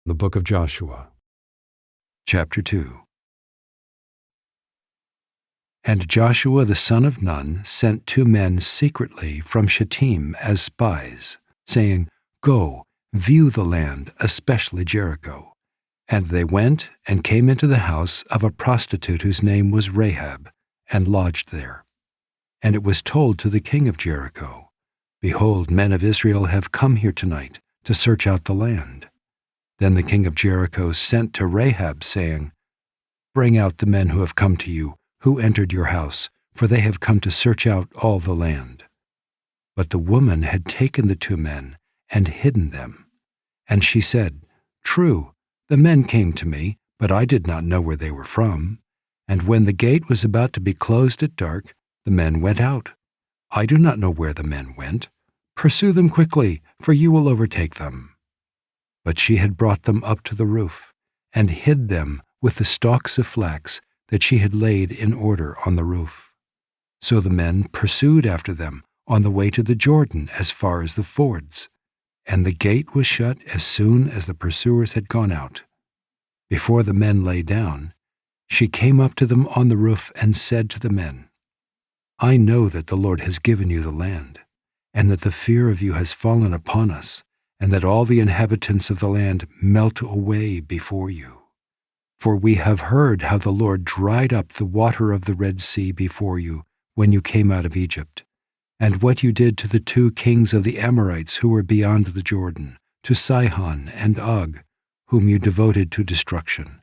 The Book of Joshua. Chapter 2. And Joshua the son of Nun sent 2 men secretly from Shittim as spies, saying, Go, view the land, especially Jericho. And they went and came into the house of a prostitute whose name was Rahab, and lodged there. And it was told to the king of Jericho, Behold, men of Israel have come here tonight to search out the land. Then the king of Jericho sent to Rahab, saying, Bring out the men who have come to you, who entered your house, for they have come to search out all the land. But the woman had taken the 2 men and hidden them. And she said, True, the men came to me, but I did not know where they were from. And when the gate was about to be closed at dark, the men went out. I do not know where the men went. Pursue them quickly, for you will overtake them. But she had brought them up to the roof, and hid them with the stalks of flax that she had laid in order on the roof. So the men pursued after them on the way to the Jordan as far as the fords, and the gate was shut as soon as the pursuers had gone out. Before the men lay down, she came up to them on the roof and said to the men, I know that the Lord has given you the land, and that the fear of you has fallen upon us, and that all the inhabitants of the land melt away before you. For we have heard how the Lord dried up the water of the Red Sea before you when you came out of Egypt, and what you did to the 2 kings of the Amorites who were beyond the Jordan, to Sihon and Og, whom you devoted to destruction.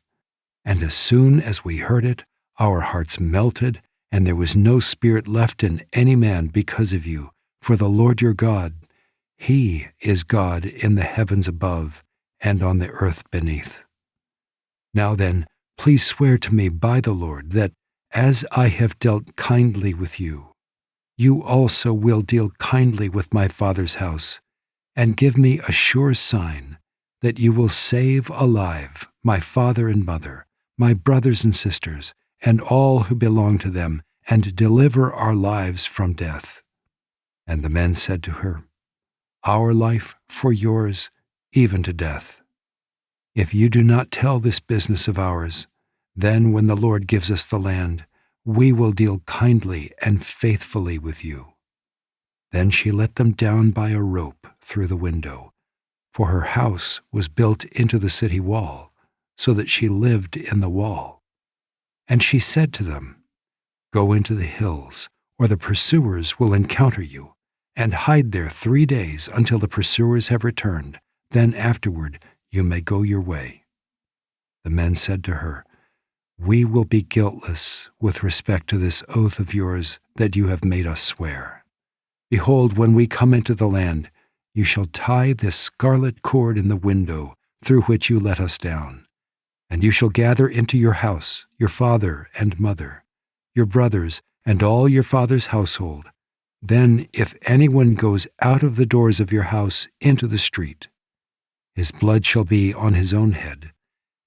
And as soon as we heard it, our hearts melted, and there was no spirit left in any man because of you, for the Lord your God, He is God in the heavens above and on the earth beneath. Now then, please swear to me by the Lord that, as I have dealt kindly with you, you also will deal kindly with my father's house, and give me a sure sign that you will save alive my father and mother, my brothers and sisters, and all who belong to them, and deliver our lives from death. And the men said to her, Our life for yours, even to death. If you do not tell this business of ours, then when the Lord gives us the land, we will deal kindly and faithfully with you. Then she let them down by a rope through the window, for her house was built into the city wall, so that she lived in the wall. And she said to them, Go into the hills, or the pursuers will encounter you, and hide there 3 days until the pursuers have returned. Then afterward you may go your way. The men said to her, We will be guiltless with respect to this oath of yours that you have made us swear. Behold, when we come into the land, you shall tie this scarlet cord in the window through which you let us down. And you shall gather into your house your father and mother, your brothers, and all your father's household. Then if anyone goes out of the doors of your house into the street, his blood shall be on his own head,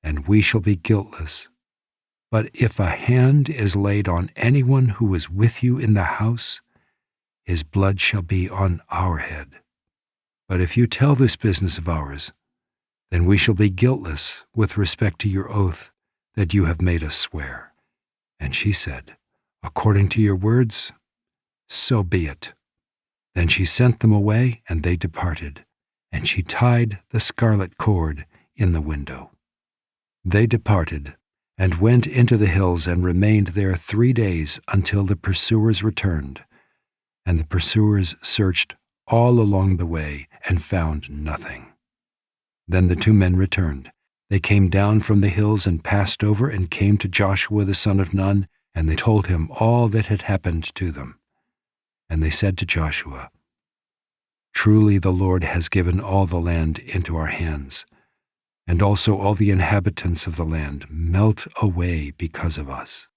and we shall be guiltless. But if a hand is laid on anyone who is with you in the house, his blood shall be on our head. But if you tell this business of ours, then we shall be guiltless with respect to your oath that you have made us swear. And she said, According to your words, so be it. Then she sent them away, and they departed, and she tied the scarlet cord in the window. They departed, and went into the hills, and remained there 3 days until the pursuers returned. And the pursuers searched all along the way, and found nothing. Then the 2 men returned. They came down from the hills and passed over and came to Joshua the son of Nun, and they told him all that had happened to them. And they said to Joshua, Truly the Lord has given all the land into our hands, and also all the inhabitants of the land melt away because of us.